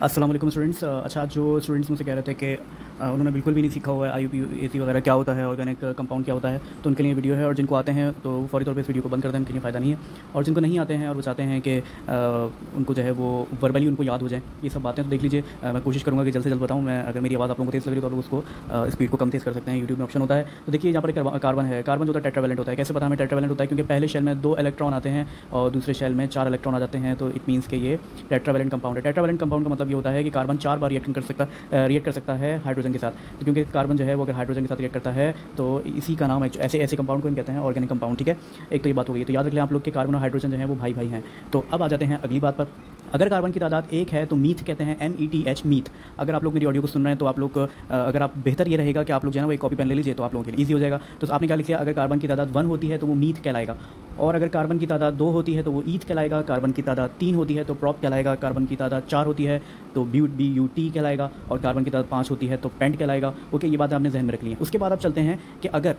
अस्सलाम वालेकुम स्टूडेंट्स। अच्छा, जो स्टूडेंट्स मुझसे कह रहे थे कि उन्होंने बिल्कुल भी नहीं सीखा हुआ है IUPAC वगैरह क्या होता है, ऑर्गेनिक कंपाउंड क्या होता है, तो उनके लिए वीडियो है। और जिनको आते हैं तो फौरी तौर पे इस वीडियो को बंद कर दें, उनके लिए फ़ायदा नहीं है। और जिनको नहीं आते हैं और वो चाहते हैं कि उनको जो है वो वर्बली उनको याद हो जाए ये सब बातें, तो देख लीजिए। मैं कोशिश करूँगा कि जल्द से जल्द बताऊँ। मैं अगर मेरी आवाज़ आप लोगों को तेज़ लग रही है तो आप लोग उसको स्पीड को कम तेज़ कर सकते हैं। यूट्यूब में ऑप्शन होता है। तो देखिए यहाँ पर एक कार्बन है। कार्बन जो होता है टेट्रावैलेंट होता है। कैसे पता हमें टेट्रावैलेंट होता है? क्योंकि पहले शेल में 2 इलेक्ट्रॉन आते हैं और दूसरे शेल में 4 इलेक्ट्रॉन आ जाते हैं। तो इट मीन्स कि ये टेट्रावैलेंट कंपाउंड है। टेट्रावैलेंट कंपाउंड का मतलब ये होता है कि कार्बन 4 बार रिएक्ट कर सकता है हाइड्रोजन के साथ। तो क्योंकि कार्बन जो है वो अगर हाइड्रोजन के साथ रिएक्ट करता है तो इसी का नाम ऐसे ऐसे कंपाउंड को हम कहते हैं ऑर्गेनिक कंपाउंड। ठीक है, एक तो ये बात हो गई। तो याद रख लें आप लोग कि कार्बन और हाइड्रोजन जो है वो भाई भाई हैं। तो अब आ जाते हैं अगली बात पर। अगर कार्बन की तादाद 1 है तो मीथ कहते हैं, METH, मीथ। अगर आप लोग मेरी ऑडियो को सुन रहे हैं तो आप लोग अगर आप बेहतर ये रहेगा कि आप लोग जो है ना वो एक कॉपी पेन ले लीजिए, तो आप लोगों के लिए ईजी हो जाएगा। तो आपने क्या लिख लिया? अगर कार्बन की तादाद 1 होती है तो वो मीथ कहलाएगा, और अगर कार्बन की तादाद 2 होती है तो वो ईथ कहलाएगा। कार्बन की तादाद 3 होती है तो प्रॉप कहलाएगा। कार्बन की तादाद 4 होती है तो BUT कहलाएगा, और कार्बन की तादाद 5 होती है तो पेंट कहलाएगा। ओके, ये बात आपने जहन में रख ली है। उसके बाद आप चलते हैं कि अगर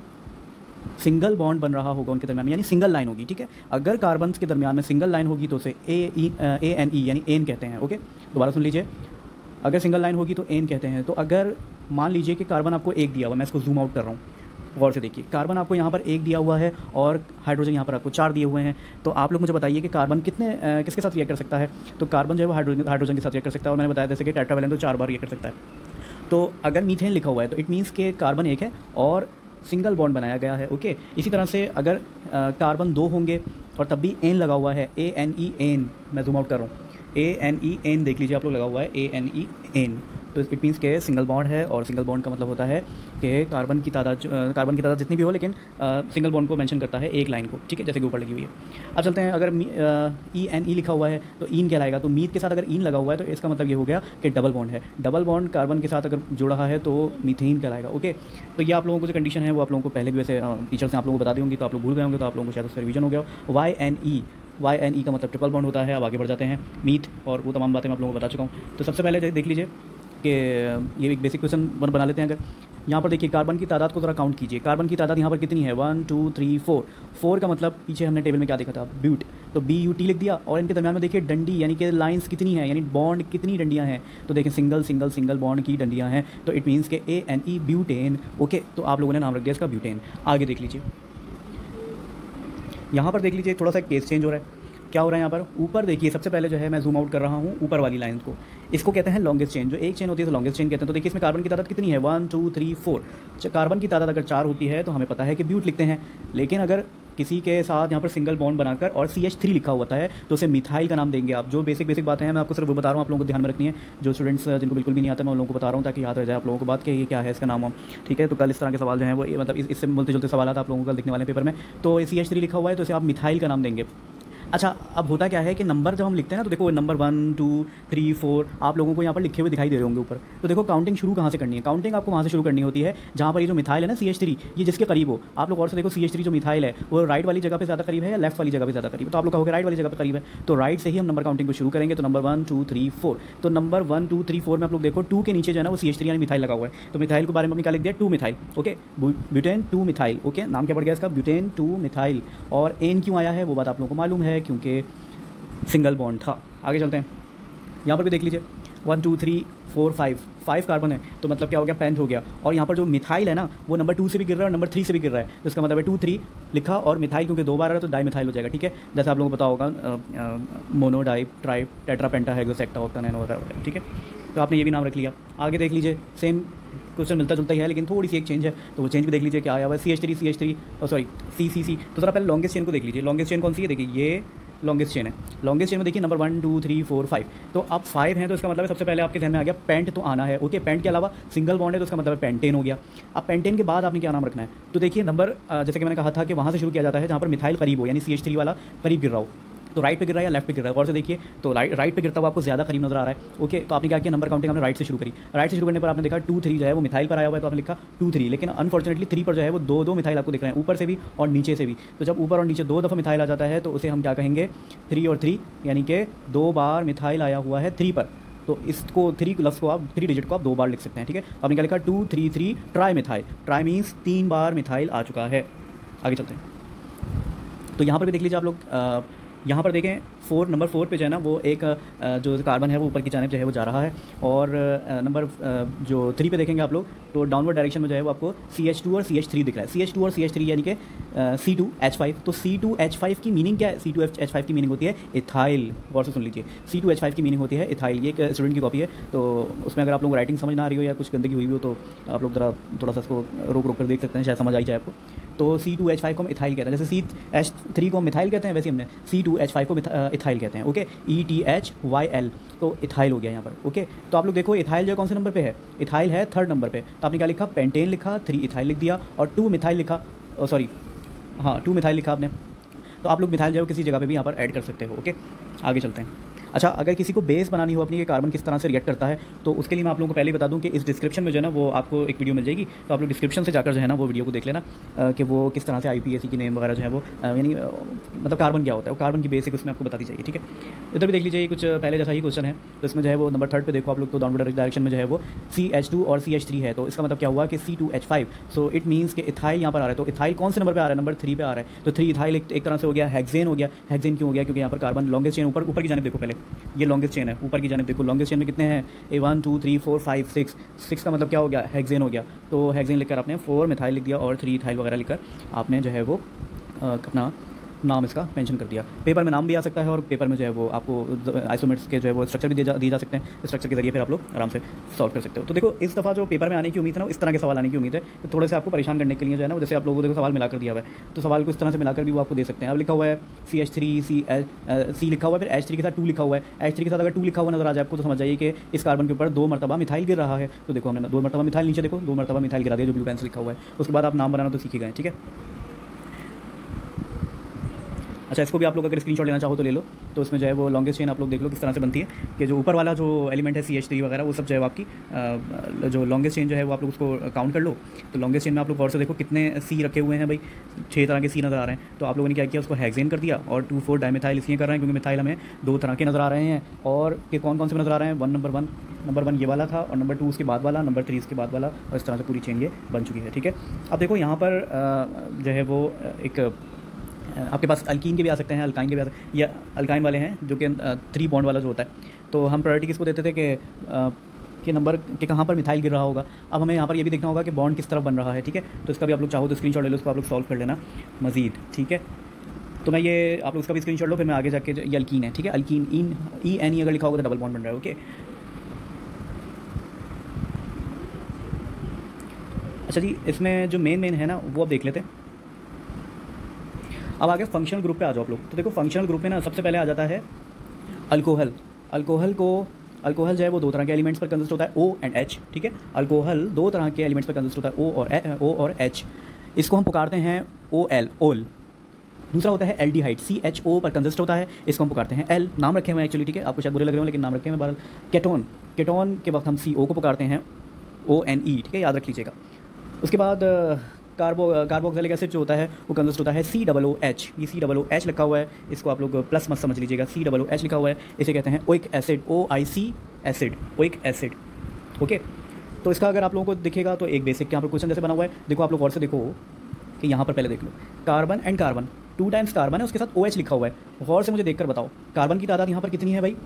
सिंगल बॉन्ड बन रहा होगा उनके दरमियान में, यानी सिंगल लाइन होगी। ठीक है, अगर कार्बन के दरमियान में सिंगल लाइन होगी तो उसे ANE यानी एन कहते हैं। ओके, दोबारा सुन लीजिए। अगर सिंगल लाइन होगी तो एन कहते हैं। तो अगर मान लीजिए कि कार्बन आपको 1 दिया हुआ, मैं इसको जूम आउट कर रहा हूँ, गौर से देखिए। कार्बन आपको यहाँ पर 1 दिया हुआ है और हाइड्रोजन यहाँ पर आपको 4 दिए हुए हैं। तो आप लोग मुझे बताइए कि कार्बन किसके साथ रिएक्ट कर सकता है? तो कार्बन जो है वो हाइड्रोजन के साथ रिएक्ट कर सकता है। और मैंने बताया जैसे कि टेट्रावैलेंट तो 4 बार रिएक्ट कर सकता है। तो अगर मीथेन लिखा हुआ है तो इट मीन्स के कार्बन 1 है और सिंगल बॉन्ड बनाया गया है। ओके, इसी तरह से अगर कार्बन 2 होंगे और तब भी एन लगा हुआ है, ANE एन, मैं जूम आउट कर रहा हूँ, ANE एन देख लीजिए आप लोग, लगा हुआ है ANE एन। तो इट मीन्स के सिंगल बॉन्ड है, और सिंगल बॉन्ड का मतलब होता है कि कार्बन की तादाद जितनी भी हो, लेकिन सिंगल बॉन्ड को मेंशन करता है एक लाइन को। ठीक है, जैसे कि ऊपर लगी हुई है। अब चलते हैं, अगर ENE लिखा हुआ है तो ईन कहलाएगा। तो मीथ के साथ अगर ईन लगा हुआ है तो इसका मतलब ये हो गया कि डबल बॉन्ड है। डबल बॉन्ड कार्बन के साथ अगर जुड़ रहा है तो मीथेन कहलाएगा। ओके, तो ये आप लोगों को जो कंडीशन है वो आप लोगों को पहले भी वैसे टीचर्स ने आप लोगों को बता दी होंगी, तो आप लोग भूल गए होंगे, तो आप लोगों को शायद उसका रिवीजन हो गया। YNE का मतलब ट्रिपल बॉन्ड होता है। अब आगे बढ़ जाते हैं, मीथ और वो तमाम बातें मैं आप लोगों को बता चुका हूँ। तो सबसे पहले देख लीजिए कि ये एक बेसिक क्वेश्चन बना लेते हैं। अगर यहाँ पर देखिए कार्बन की तादाद को ज़रा काउंट कीजिए। कार्बन की तादाद यहाँ पर कितनी है? 1 2 3 4। 4 का मतलब पीछे हमने टेबल में क्या देखा था? ब्यूट। तो BUT लिख दिया। और इनके दरमियान में देखिए डंडी यानी कि लाइंस कितनी है, यानी बॉन्ड कितनी डंडियाँ हैं? तो देखिए सिंगल बॉन्ड की डंडियाँ हैं। तो इट मीन्स के ANE ब्यूटेन। ओके, तो आप लोगों ने नाम रख दिया इसका ब्यूटेन। आगे देख लीजिए, यहाँ पर देख लीजिए थोड़ा सा केस चेंज हो रहा है। क्या हो रहा है यहाँ पर? ऊपर देखिए, सबसे पहले जो है मैं जूम आउट कर रहा हूँ ऊपर वाली लाइन को, इसको कहते हैं लॉन्गेस्ट चेन। जो एक चेन होती है तो लॉन्गेस्ट चेन कहते हैं। तो देखिए इसमें कार्बन की तादाद कितनी है? 1 2 3 4। कार्बन की तादाद अगर 4 होती है तो हमें पता है कि ब्यूट लिखते हैं। लेकिन अगर किसी के साथ यहाँ पर सिंगल बॉन्ड बनाकर और CH3 लिखा होता है तो उसे मिथाइल का नाम देंगे आप। जो बेसिक बातें हैं मैं आपको सिर्फ वो बता रहा हूँ, आप लोगों को ध्यान में रखनी है। जो स्टूडेंट्स जिनको बिल्कुल भी नहीं आता मैं उन लोगों को बता रहा हूँ ताकि याद रह जाए आप लोगों को बात कि ये क्या है, इसका नाम। ठीक है, तो कल इस तरह के सवाल जो हैं वो मतलब इससे मिलते जुलते सवाल आप लोगों को कल लिखने वाले पेपर में। तो CH3 लिखा हुआ है तो इसे आप मिथाइल का नाम देंगे। अच्छा, अब होता क्या है कि नंबर जब हम लिखते हैं ना तो देखो नंबर 1 2 3 4 आप लोगों को यहाँ पर लिखे हुए दिखाई दे रहे होंगे ऊपर। तो देखो काउंटिंग शुरू कहाँ से करनी है? काउंटिंग आपको वहाँ से शुरू करनी होती है जहाँ पर ये जो मिथाइल है ना CH3, ये जिसके करीब हो। आप लोग और से देखो CH3 जो मिथाइल है वो राइट वाली जगह पे ज़्यादा करीब है या लेफ्ट वाली जगह पे ज़्यादा करीब है? तो आप लोग कहोगे राइट वाली जगह पे करीब है, तो राइट से ही हम नंबर काउंटिंग को शुरू करेंगे। तो नंबर 1 2 3 4। तो नंबर 1 2 3 4 में आप लोग देखो 2 के नीचे जो है ना वो CH3 यानी मिथाइल लगा हुआ है। तो मिथाइल के बारे में हमने क्या लिख दिया? 2 methyl. Okay, butane 2 methyl. Okay, नाम क्या पड़ गया इसका? Butane 2 methyl. और एन क्यों आया है वो बात आप लोगों को मालूम है, क्योंकि सिंगल बॉन्ड था। आगे चलते हैं, यहाँ पर भी देख लीजिए 1 2 3 4 5 कार्बन है। तो मतलब क्या हो गया? पेंट हो गया। और यहाँ पर जो मिथाइल है ना वो नंबर 2 से भी गिर रहा है और नंबर 3 से भी गिर रहा है। तो इसका मतलब है 2 3 लिखा और मिथाइल क्योंकि 2 बार आ रहा है तो डाई मिथाइल हो जाएगा। ठीक है, जैसे आप लोगों को पता होगा mono di tri tetra penta हेक्सोसेक्टा ऑक्टेन वगैरह। ठीक है, तो आपने ये भी नाम रख लिया। आगे देख लीजिए, सेम क्वेश्चन मिलता जुलता ही है लेकिन थोड़ी सी एक चेंज है, तो वो चेंज भी देख लीजिए क्या आया हुआ है। CH3 और सॉरी CCC। तो ज़रा पहले लॉन्गेस्ट चेन को देख लीजिए। लॉन्गेस्ट चेन कौन सी है? देखिए ये लॉन्गेस्ट चेन है। लॉन्गेस्ट चेन में देखिए नंबर 1 2 3 4 5। तो अब 5 हैं तो इसका मतलब है सबसे पहले आपके ध्यान में आ गया पेंट तो आना है। ओके, पेंट के अलावा सिंगल बॉन्ड है तो इसका मतलब है पेंटेन हो गया। अब पेंटेन के बाद आपने क्या नाम रखना है? तो देखिए नंबर जैसे कि मैंने कहा था कि वहाँ से शुरू किया जाता है जहाँ पर मिथाइल करीब हो, यानी CH3 वाला करीब गिर रहा हो। तो राइट पे गिर रहा है या लेफ्ट पे गिर रहा है? और से देखिए, तो राइट पे गिरता हुआ आपको ज़्यादा करीब नजर आ रहा है। ओके, तो आपने क्या किया? नंबर काउंटिंग आपने राइट से शुरू करी। राइट से शुरू करने पर आपने देखा 2 3 जो है वो मिथाइल पर आया हुआ है, तो आपने लिखा 2 3। लेकिन अनफॉर्चुनेटली 3 पर जो है वो दो मिथाइल आपको दिख रहे हैं, ऊपर से भी और नीचे से भी। तो जब ऊपर और नीचे 2 दफ़ा मिथाइल आ जाता है तो उसे हम क्या कहेंगे? 3 और 3, यानी कि 2 बार मिथाइल आया हुआ है 3 पर। तो इसको 3 लफ्ज़ को आप 3 डिजिट को आप 2 बार लिख सकते हैं। ठीक है, आपने क्या लिखा? 2 3 3 ट्राई मिथाइल। ट्राई मीन्स 3 बार मिथाइल आ चुका है। आगे चलते हैं, तो यहाँ पर भी देख लीजिए आप लोग, यहाँ पर देखें नंबर 4 पे जो है ना वो एक जो कार्बन है वो ऊपर की जानिब जो है वो जा रहा है, और नंबर जो 3 पे देखेंगे आप लोग तो डाउनवर्ड डायरेक्शन में जो है वो आपको CH2 और CH3 दिख रहा है। CH2 और CH3 यानी कि C2H5। तो C2H5 की मीनिंग क्या है? C2H5 की मीनिंग होती है इथाइल। गौर से सुन लीजिए, C2H5 की मीनिंग होती है इथाइल। ये एक स्टूडेंट की कॉपी है, तो उसमें अगर आप लोगों को राइटिंग समझ ना आ रही हो या कुछ गंदगी हुई हो तो आप लोग ज़रा थोड़ा सा इसको रोक रोक कर देख सकते हैं, शायद समझ आई जाए आपको। तो C2H5 को हम इथाइल कहते हैं, जैसे CH3 को हम मिथाइल कहते हैं, वैसे हमने C2H5 को इथाइल कहते हैं। ओके, ETHYL, तो इथाइल हो गया यहाँ पर। ओके, तो आप लोग देखो इथाइल जो कौन से नंबर पे है? इथाइल है 3rd नंबर पे। तो आपने क्या लिखा? पेंटेन लिखा, 3 इथाइल लिख दिया और 2 मिथाइल लिखा, सॉरी हाँ 2 मिथाइल लिखा आपने। तो आप लोग मिथाइल जो है किसी जगह पे भी यहाँ पर ऐड कर सकते हो। ओके, आगे चलते हैं। अच्छा, अगर किसी को बेस बनानी हो अपनी कि कार्बन किस तरह से रिएक्ट करता है, तो उसके लिए मैं आप लोगों को पहले ही बता दूं कि इस डिस्क्रिप्शन में जो है ना वो आपको एक वीडियो मिल जाएगी, तो आप लोग डिस्क्रिप्शन से जाकर जो है ना वो वीडियो को देख लेना कि वो किस तरह से IUPAC की नेम वगैरह जो है वो यानी मतलब कार्बन क्या होता है, वो कार्बन की बेसिक उसमें आपको बता दी जाएगी। ठीक है, इधर भी देख लीजिए, कुछ पहले जैसा ही क्वेश्चन है, तो इसमें जो है वो नंबर 3rd पे देखो आप लोग, तो डाउनवर्ड डायरेक्शन में जो है वो CH2 और CH3 है। तो इसका मतलब क्या हुआ कि C2H5, सो इट मीन्स कि इथाइल यहाँ पर आ रहा है। तो इथाइल कौन से नंबर पर आ रहा है? नंबर 3 पे आ रहा है। तो 3 इथाइल एक तरह से हो गया हेक्सेन हो गया। हेक्सेन क्यों हो गया? क्योंकि यहाँ पर कार्बन लॉन्गेस्ट चेन ऊपर की जानिब देखो, पहले ये लॉन्गेस्ट चेन है, ऊपर की जानिब देखो। लॉन्गेस्ट चेन में कितने हैं? 1 2 3 4 5 6 का मतलब क्या हो गया? हेक्सेन हो गया। तो हेक्सेन लिखकर आपने 4 मिथाइल लिख दिया और 3 इथाइल वगैरह लिखकर आपने जो है वो अपना नाम इसका मेंशन कर दिया। पेपर में नाम भी आ सकता है और पेपर में जो है वो आपको आइसोमेट्स के जो है वो स्ट्रक्चर भी दिए जा सकते हैं। स्ट्रक्चर के जरिए फिर आप लोग आराम से सॉल्व कर सकते हो। तो देखो इस दफ़ा जो पेपर में आने की उम्मीद है ना, इस तरह के सवाल आने की उम्मीद है। तो थोड़े से आपको परेशान करने के लिए जो है ना, जैसे आप लोगों को देखो सवाल मिलाकर दिया हुआ है, तो सवाल को इस तरह से मिलाकर भी वो आपको दे सकते हैं। अब लिखा हुआ है CH3 C लिखा हुआ है, फिर H3 के साथ 2 लिखा हुआ है। H3 के साथ अगर 2 लिखा हुआ नजर आ जाए आपको, तो समझ जाइए कि इस कार्बन के ऊपर 2 मरतबा मिथाइल गिर रहा है। तो देखो हमने 2 मरतबा मिथाइल, नीचे देखो 2 मरतबा मिथाइल गिरा दिया जो ब्लू पेन से लिखा हुआ है। उसके बाद आप नाम बनाना तो सीख ही गए। ठीक है, अच्छा, इसको भी आप लोग अगर स्क्रीनशॉट लेना चाहो तो ले लो। तो इसमें जो है वो लॉन्गेस्ट चेन आप लोग देख लो किस तरह से बनती है, कि जो ऊपर वाला जो एलिमेंट है CH3 वगैरह वो सब जो है आपकी जो लॉन्गेस्ट चेन जो है वो आप लोग उसको काउंट कर लो। तो लॉन्गेस्ट चेन में आप लोग और से देखो कितने C रखे हुए हैं भाई, 6 तरह के C नज़र आ रहे हैं। तो आप लोगों ने क्या किया? उसको हेक्सेन कर दिया और 2,4 डाइमिथाइल इसलिए कर रहे हैं क्योंकि मिथाइल हमें 2 तरह के नज़र आ रहे हैं। और कि कौन कौन से नज़र आ रहे हैं? नंबर 1 ये वाला था, और नंबर 2 उसके बाद वाला, नंबर 3 इसके बाद वाला, और इस तरह से पूरी चेन ये बन चुकी है। ठीक है, अब देखो यहाँ पर जो है वो एक आपके पास अल्कीन के भी आ सकते हैं, अल्काइन के भी आ सकते हैं, या अल्काइन वाले हैं जो कि 3 बॉन्ड वाला जो होता है। तो हम प्रायोरिटी किसको देते थे कि नंबर के कहाँ पर मिथाइल गिर रहा होगा। अब हमें यहाँ पर ये भी देखना होगा कि बॉन्ड किस तरफ बन रहा है। ठीक है, तो इसका भी आप लोग चाहो तो स्क्रीनशॉट ले लो, उसको आप लोग सॉल्व कर लेना मज़ीद। ठीक है, तो मैं ये आप लोग इसका भी स्क्रीनशॉट लो, फिर मैं आगे जाके ये अल्कीन है। ठीक है, अल्कीन EN अगर लिखा होगा तो डबल बॉन्ड बन रहा है। ओके, अच्छा जी, इसमें जो मेन है ना वो अब देख लेते हैं। अब आगे फंक्शनल ग्रुप पे आ जाओ आप लोग। तो देखो फंक्शनल ग्रुप में ना सबसे पहले आ जाता है अल्कोहल। अल्कोहल जो है वो 2 तरह के एलिमेंट्स पर कंसिस्ट होता है, O एंड H। ठीक है, अल्कोहल 2 तरह के एलिमेंट्स पर कंसिस्ट होता है, O और H। इसको हम पुकारते हैं OL, ओल। दूसरा होता है एल्डिहाइड, CHO पर कंसिस्ट होता है, इसको हम पुकारते हैं L। नाम रखे हुए हैं एक्चुअली, ठीक है, आपको शायद बुरे लग रहे हो लेकिन नाम रखे हुए हैं बहरहाल। केटोन के वक्त हम CO को पुकारते हैं ONE। ठीक है, याद रख लीजिएगा। उसके बाद कार्बोक्सिलिक एसिड जो होता है वो कंसिस्ट होता है COOH। ये COOH लिखा हुआ है, इसको आप लोग प्लस मत समझ लीजिएगा, COOH लिखा हुआ है, इसे कहते हैं oic acid, OIC acid, oic acid. Okay, तो इसका अगर आप लोगों को दिखेगा तो एक बेसिक यहाँ पर क्वेश्चन जैसे बना हुआ है। देखो आप लोग और से देखो कि यहाँ पर पहले देख low carbon and carbon, 2 times carbon है, उसके साथ OH लिखा हुआ है। गौर से मुझे देखकर बताओ कार्बन की तादाद यहाँ पर कितनी है भाई?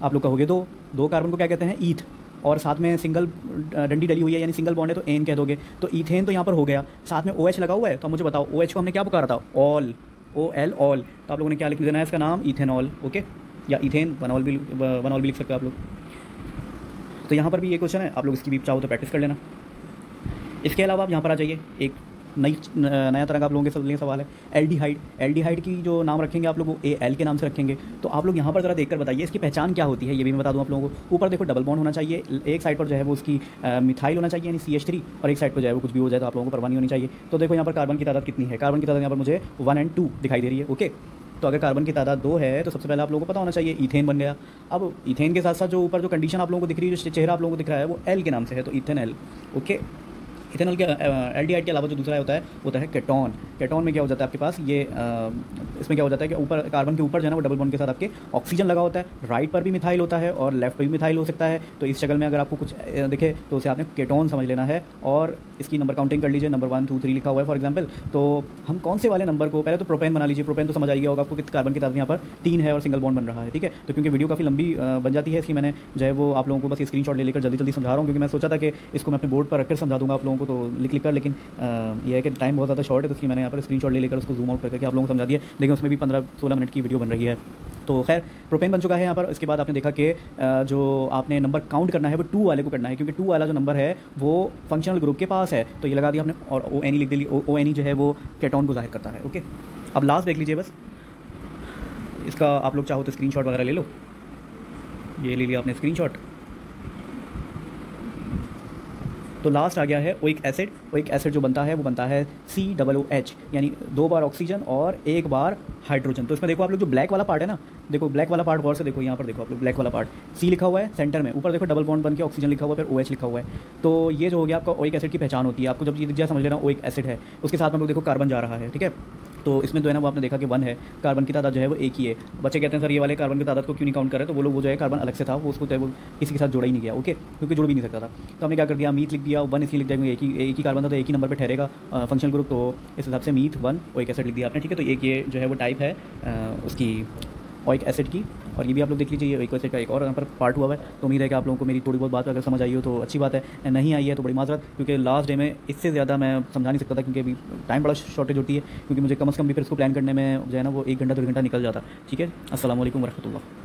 आप लोग कहोगे 2 कार्बन को क्या कहते हैं? ईथ, और साथ में सिंगल डंडी डली हुई है यानी सिंगल बॉन्ड है तो एन कह दोगे। तो ईथेन तो यहाँ पर हो गया, साथ में OH लगा हुआ है। तो मुझे बताओ OH को हमने क्या पुकारा था? All, OL, all. तो आप लोगों ने क्या लिख देना है इसका नाम? इथेनॉल। ओके, या इथेन वनॉल भी लिख सकते हो आप लोग। तो यहाँ पर भी ये क्वेश्चन है, आप लोग इसकी भी चाहो तो प्रैक्टिस कर लेना। इसके अलावा आप यहाँ पर आ जाइए, एक नया तरह का आप लोगों के लिए सवाल है एल्डिहाइड की जो नाम रखेंगे आप लोग वो AL के नाम से रखेंगे। तो आप लोग यहाँ पर ज़रा देखकर बताइए इसकी पहचान क्या होती है, ये भी मैं बता दूँ आप लोगों को। ऊपर देखो डबल बॉन्ड होना चाहिए, एक साइड पर जो है वो उसकी मिथाइल होना चाहिए यानी CH3, और एक साइड पर जो है वो कुछ भी हो जाए तो आप लोगों को परवाह नहीं होनी चाहिए। तो देखो यहाँ पर कार्बन की तादाद कितनी है? कार्बन की तादाद यहाँ पर मुझे 1 और 2 दिखाई दे रही है। ओके, तो अगर कार्बन की तादाद 2 है तो सबसे पहले आप लोगों को पता होना चाहिए ईथेन बन गया। अब ईथेन के साथ साथ जो ऊपर जो कंडीशन आप लोगों को दिख रही है, जो चेहरा आप लोगों को दिख रहा है वो L के नाम से है, तो इथेनॉल। ओके, इथेनॉल के एल्डिहाइड के अलावा जो दूसरा होता है केटोन। केटोन में क्या हो जाता है आपके पास ये इसमें क्या हो जाता है कि ऊपर कार्बन के ऊपर जो है ना वो डबल बॉन्ड के साथ आपके ऑक्सीजन लगा होता है। राइट पर भी मिथाइल होता है और लेफ्ट पर भी मिथाइल हो सकता है। तो इस शक्ल में अगर आपको कुछ दिखे तो उसे आपने केटोन समझ लेना है और इसकी नंबर काउंटिंग कर लीजिए। नंबर 1 2 3 लिखा हुआ है फॉर एग्जाम्पल। तो हम कौन से वाले नंबर को, पहले तो प्रोपेन बना लीजिए। प्रोपेन तो समझ आ गया होगा आपको कि कार्बन के साथ यहाँ पर 3 है और सिंगल बॉन्ड बन रहा है, ठीक है। तो क्योंकि वीडियो काफ़ी लंबी बन जाती है इसकी मैंने जो है वो आप लोगों को बस स्क्रीनशॉट ले लेकर जल्दी जल्दी समझा रहा हूँ, क्योंकि मैं सोचा था कि इसको मैं अपने बोर्ड पर रखकर समझा दूंगा आप लोगों को तो लिख कर, लेकिन यह है कि टाइम बहुत ज़्यादा शॉर्ट है तो इसलिए मैंने यहाँ पर स्क्रीनशॉट ले लेकर उसको जूम आउट करके आप लोगों को समझा दिया। लेकिन उसमें भी 15-16 मिनट की वीडियो बन रही है। तो खैर प्रोपेन बन चुका है यहाँ पर। इसके बाद आपने देखा कि जो आपने नंबर काउंट करना है वो 2 वाले को करना है, क्योंकि 2 वाला जो नंबर है वो फंक्शनल ग्रुप के पास है। तो ये लगा दिया आपने और ONE लिख दी। ONE जो है वो केटोन को जाहिर करता है। ओके, अब लास्ट देख लीजिए बस। इसका आप लोग चाहो तो स्क्रीनशॉट वगैरह ले लो। ये ले लिया आपने स्क्रीनशॉट। तो लास्ट आ गया है ओइक एसिड। ओइक एसिड जो बनता है वो बनता है COOH, यानी 2 बार ऑक्सीजन और 1 बार हाइड्रोजन। तो इसमें देखो आप लोग जो ब्लैक वाला पार्ट है ना, देखो ब्लैक वाला पार्ट गौर से देखो, यहाँ पर देखो आप लोग ब्लैक वाला पार्ट C लिखा हुआ है सेंटर में, ऊपर देखो डबल बॉन्ड बन के ऑक्सीजन लिखा हुआ है, फिर OH लिखा हुआ है। तो ये जो हो गया आपका ओइक एसिड की पहचान होती है। आपको जब ये दिख जाए समझ लेना ओइक एसिड है। उसके साथ में लोग देखो कार्बन जा रहा है, ठीक है। तो इसमें जो है ना वो आपने देखा कि 1 है, कार्बन की तादाद जो है वो 1 ही है। बच्चे कहते हैं सर ये वाले कार्बन की तादाद को क्यों नहीं काउंट कर रहे, तो वो लोग वो जो है कार्बन अलग से था वो उसको वो किसी के साथ जोड़ा ही नहीं गया, ओके, क्योंकि जुड़ भी नहीं सकता था। तो हमने क्या कर दिया, मीथ लिख दिया। 1 इसलिए लिख जाएंगे, एक ही कार्बन था तो एक ही नंबर पर ठहरेगा फंक्शनल ग्रुप, तो इस हिसाब से मीथ 1 ओइक एसिड लिख दिया आपने, ठीक है। तो एक ये जो है वो टाइप है उसकी ओइक एसिड की। और ये भी आप लोग देख लीजिए, ये ओइक एसिड का एक और यहाँ पर पार्ट हुआ है। तो उम्मीद है कि आप लोगों को मेरी थोड़ी बहुत बात अगर समझ आई हो तो अच्छी बात है, नहीं आई है तो बड़ी माजरत, क्योंकि लास्ट डे में इससे ज़्यादा मैं समझा नहीं सकता था, क्योंकि अभी टाइम बड़ा शॉर्टेज होती है, क्योंकि मुझे कम से कम भी फिर इसको प्लान करने में जो है ना वो 1 घंटा 2 घंटा निकल जाता, ठीक है। अस्सलाम वालेकुम वरहमतुल्लाह।